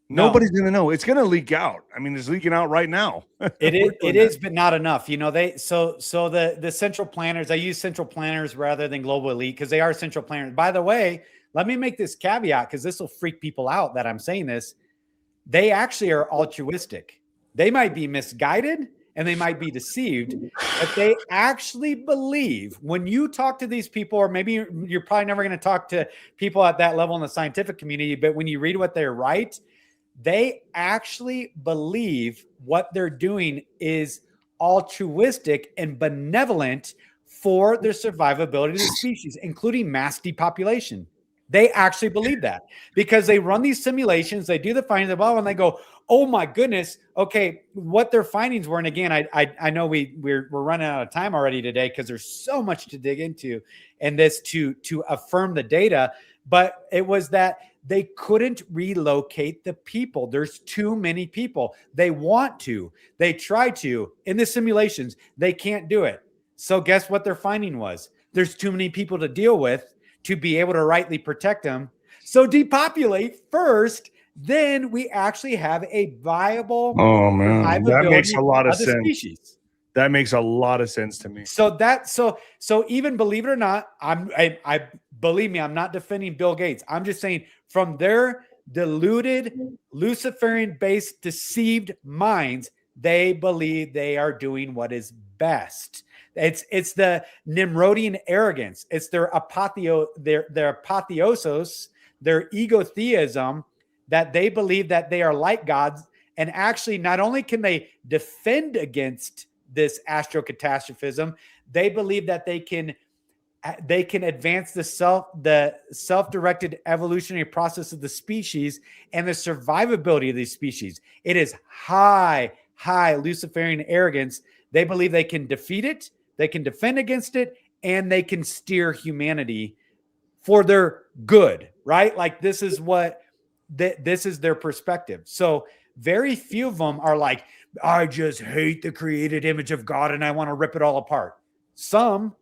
Nobody's going to know. It's going to leak out. I mean, it's leaking out right now. It is, but not enough. So the central planners, I use central planners rather than global elite because they are central planners. By the way, let me make this caveat because this will freak people out that I'm saying this. They actually are altruistic. They might be misguided and they might be deceived, but they actually believe when you talk to these people, or maybe you're probably never going to talk to people at that level in the scientific community, but when you read what they write, they actually believe what they're doing is altruistic and benevolent for the survivability of the species, including mass depopulation. They actually believe that because they run these simulations, they do the findings above, and they go, "Oh my goodness, okay, what their findings were." And again, I know we're running out of time already today because there's so much to dig into, and this to affirm the data. But it was that they couldn't relocate the people. There's too many people. They want to. They try to. In the simulations, they can't do it. So guess what their finding was? There's too many people to deal with to be able to rightly protect them. So depopulate first, then we actually have a viable that makes a lot of sense. Species. That makes a lot of sense to me. So even believe it or not, I believe me, I'm not defending Bill Gates. I'm just saying from their deluded, Luciferian-based, deceived minds, they believe they are doing what is best. It's the Nimrodian arrogance. It's their apotheosis, their egotheism, that they believe that they are like gods. And actually, not only can they defend against this astrocatastrophism, they believe that they can advance the self-directed evolutionary process of the species and the survivability of these species. It is high Luciferian arrogance. They believe they can defeat it, they can defend against it, and they can steer humanity for their good, right? Like this is their perspective. So very few of them are like, I just hate the created image of God and I want to rip it all apart. Some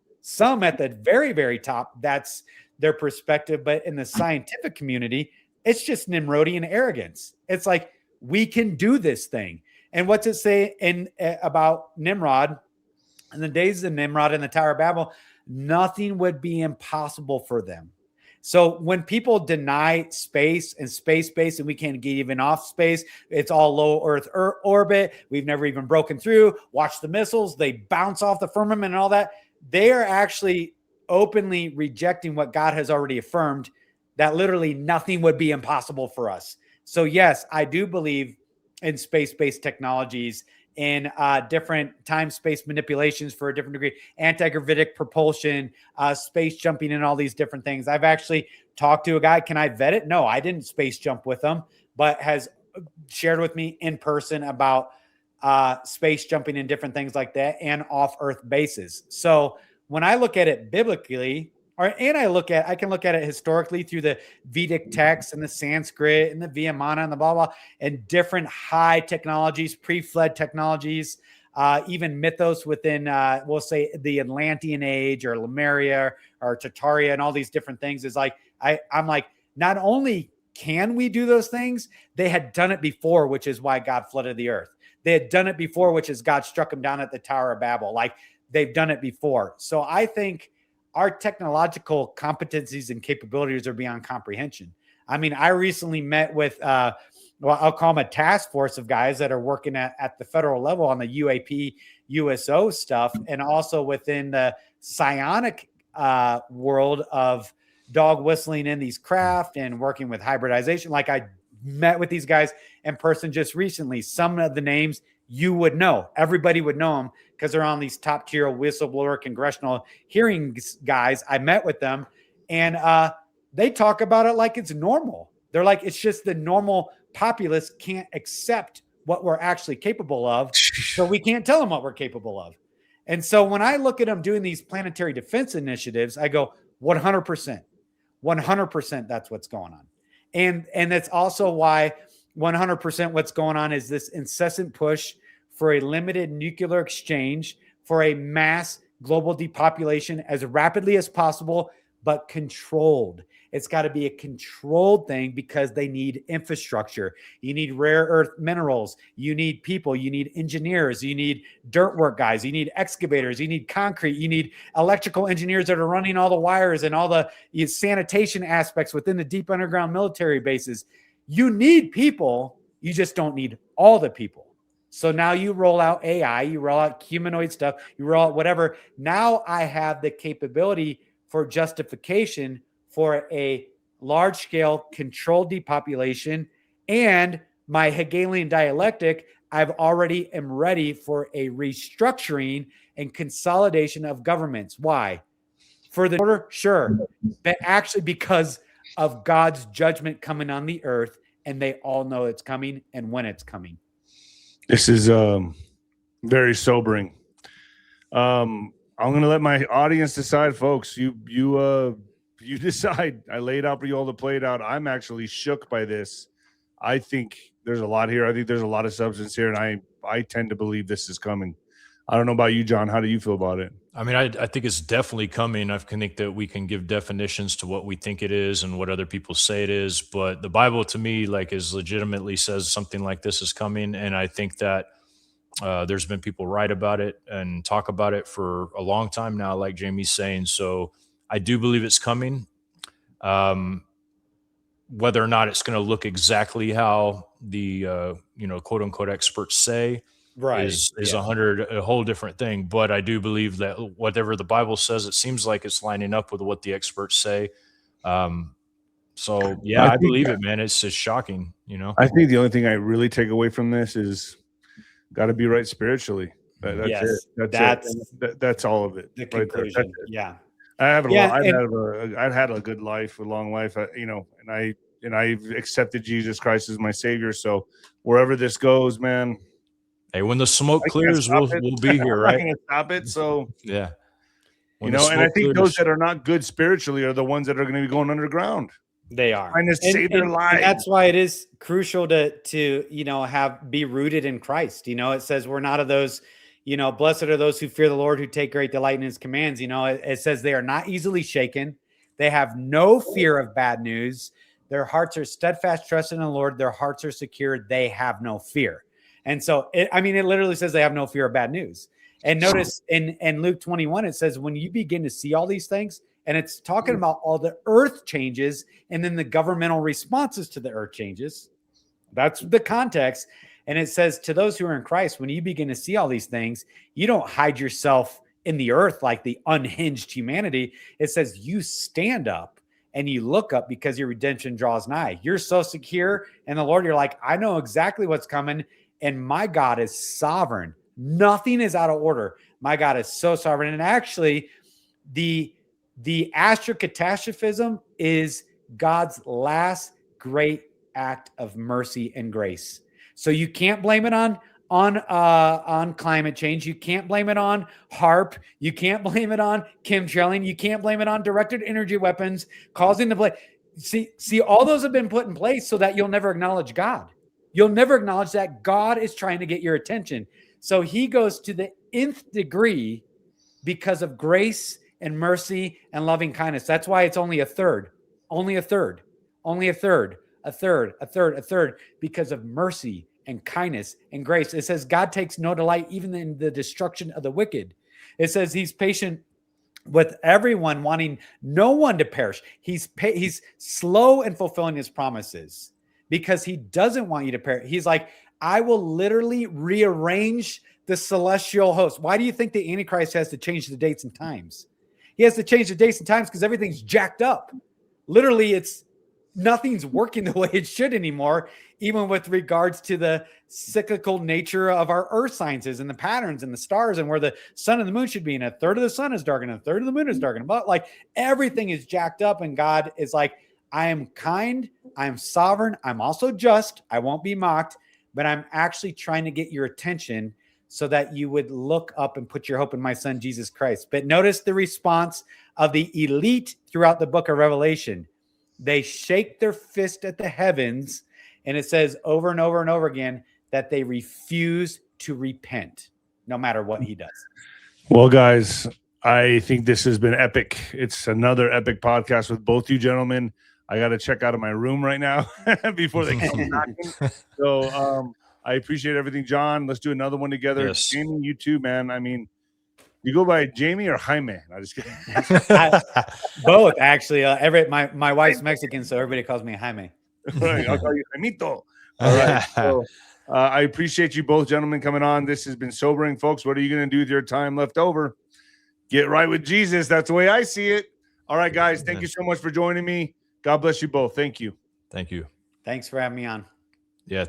at the very, very top, that's their perspective. But in the scientific community, it's just Nimrodian arrogance. It's like, we can do this thing. And what's it say about Nimrod? In the days of Nimrod and the Tower of Babel, nothing would be impossible for them. So when people deny space and space, and we can't get even off space, it's all low Earth orbit. We've never even broken through. Watch the missiles. They bounce off the firmament and all that. They are actually openly rejecting what God has already affirmed, that literally nothing would be impossible for us. So yes, I do believe in space-based technologies in different time-space manipulations for a different degree, anti-gravitic propulsion, space jumping, and all these different things. I've actually talked to a guy. Can I vet it? No, I didn't space jump with him, but has shared with me in person about space jumping and different things like that and off-Earth bases. So when I look at it biblically, I can look at it historically through the Vedic texts and the Sanskrit and the Vimana and the blah, blah, and different high technologies, pre-flood technologies, even mythos within, we'll say the Atlantean age or Lemuria or Tartaria and all these different things is like, I'm like, not only can we do those things, they had done it before, which is why God flooded the earth. They had done it before, which is God struck them down at the Tower of Babel. Like they've done it before. So I think our technological competencies and capabilities are beyond comprehension. I mean, I recently met with, well, I'll call them a task force of guys that are working at the federal level on the UAP, USO stuff, and also within the psionic world of dog whistling in these craft and working with hybridization. Like, I met with these guys in person just recently. Some of the names you would know. Everybody would know them because they're on these top tier whistleblower congressional hearings guys. I met with them, and they talk about it like it's normal. They're like, it's just the normal populace can't accept what we're actually capable of, so we can't tell them what we're capable of. And so when I look at them doing these planetary defense initiatives, I go, 100%, 100% that's what's going on. And that's also why 100% what's going on is this incessant push for a limited nuclear exchange, for a mass global depopulation as rapidly as possible, but controlled. It's got to be a controlled thing because they need infrastructure. You need rare earth minerals. You need people. You need engineers. You need dirt work guys. You need excavators. You need concrete. You need electrical engineers that are running all the wires and all the sanitation aspects within the deep underground military bases. You need people. You just don't need all the people. So now you roll out AI, you roll out humanoid stuff, you roll out whatever. Now I have the capability for justification for a large-scale controlled depopulation, and my Hegelian dialectic, I've already am ready for a restructuring and consolidation of governments. Why? For the order? Sure. But actually because of God's judgment coming on the earth, and they all know it's coming and when it's coming. This is very sobering. I'm going to let my audience decide, folks. You decide. I laid out for you all to play it out. I'm actually shook by this. I think there's a lot here. I think there's a lot of substance here, and I tend to believe this is coming. I don't know about you, John. How do you feel about it? I mean, I think it's definitely coming. I think that we can give definitions to what we think it is and what other people say it is. But the Bible, to me, like, is legitimately says something like this is coming. And I think that there's been people write about it and talk about it for a long time now, like Jamie's saying. So I do believe it's coming. Whether or not it's going to look exactly how the quote unquote experts say, Right, is a whole different thing. But I do believe that whatever the Bible says, it seems like it's lining up with what the experts say. So yeah, I believe it, man. It's just shocking, I think the only thing I really take away from this is got to be right spiritually. That's yes, it. That's all of it. The conclusion. Right there. Yeah. I've had a good life, a long life, and I've accepted Jesus Christ as my Savior. So wherever this goes, man. Hey, when the smoke clears, we'll be here, right? I'm not gonna stop it. So yeah, and I think those that are not good spiritually are the ones that are going to be going underground. They are trying to save their lives. And that's why it is crucial to be rooted in Christ. It says we're not of those. Blessed are those who fear the Lord, who take great delight in His commands. It says they are not easily shaken. They have no fear of bad news. Their hearts are steadfast, trusting in the Lord. Their hearts are secure. They have no fear. And so, it literally says they have no fear of bad news. And notice in Luke 21, it says, when you begin to see all these things, and it's talking about all the earth changes and then the governmental responses to the earth changes. That's the context. And it says to those who are in Christ, when you begin to see all these things, you don't hide yourself in the earth like the unhinged humanity. It says you stand up and you look up because your redemption draws nigh. You're so secure in the Lord. You're like, I know exactly what's coming. And my God is sovereign. Nothing is out of order. My God is so sovereign. And actually, the astrocatastrophism is God's last great act of mercy and grace. So you can't blame it on climate change. You can't blame it on HAARP. You can't blame it on chemtrailing. You can't blame it on directed energy weapons causing the blame. See, all those have been put in place so that you'll never acknowledge God. You'll never acknowledge that God is trying to get your attention. So He goes to the nth degree because of grace and mercy and loving kindness. That's why it's only a third, because of mercy and kindness and grace. It says God takes no delight even in the destruction of the wicked. It says he's patient with everyone, wanting no one to perish. He's slow in fulfilling his promises because he doesn't want you to perish. He's like, I will literally rearrange the celestial host. Why do you think the Antichrist has to change the dates and times? He has to change the dates and times because everything's jacked up. Literally, nothing's working the way it should anymore, even with regards to the cyclical nature of our earth sciences and the patterns and the stars and where the sun and the moon should be. And a third of the sun is dark and a third of the moon is dark. But like everything is jacked up, and God is like, I am kind, I'm sovereign, I'm also just, I won't be mocked, but I'm actually trying to get your attention so that you would look up and put your hope in my son, Jesus Christ. But notice the response of the elite throughout the book of Revelation. They shake their fist at the heavens, and it says over and over and over again that they refuse to repent, no matter what he does. Well, guys, I think this has been epic. It's another epic podcast with both you gentlemen. I got to check out of my room right now before they come knocking. So I appreciate everything, John. Let's do another one together. Yes. Jamie, you too, man. I mean, you go by Jamie or Jaime? I'm just kidding. Both, actually. My wife's Mexican, so everybody calls me Jaime. Right, I'll call you Jaimito. All right. So I appreciate you both, gentlemen, coming on. This has been sobering, folks. What are you going to do with your time left over? Get right with Jesus. That's the way I see it. All right, guys. Thank you so much for joining me. God bless you both. Thank you. Thank you. Thanks for having me on.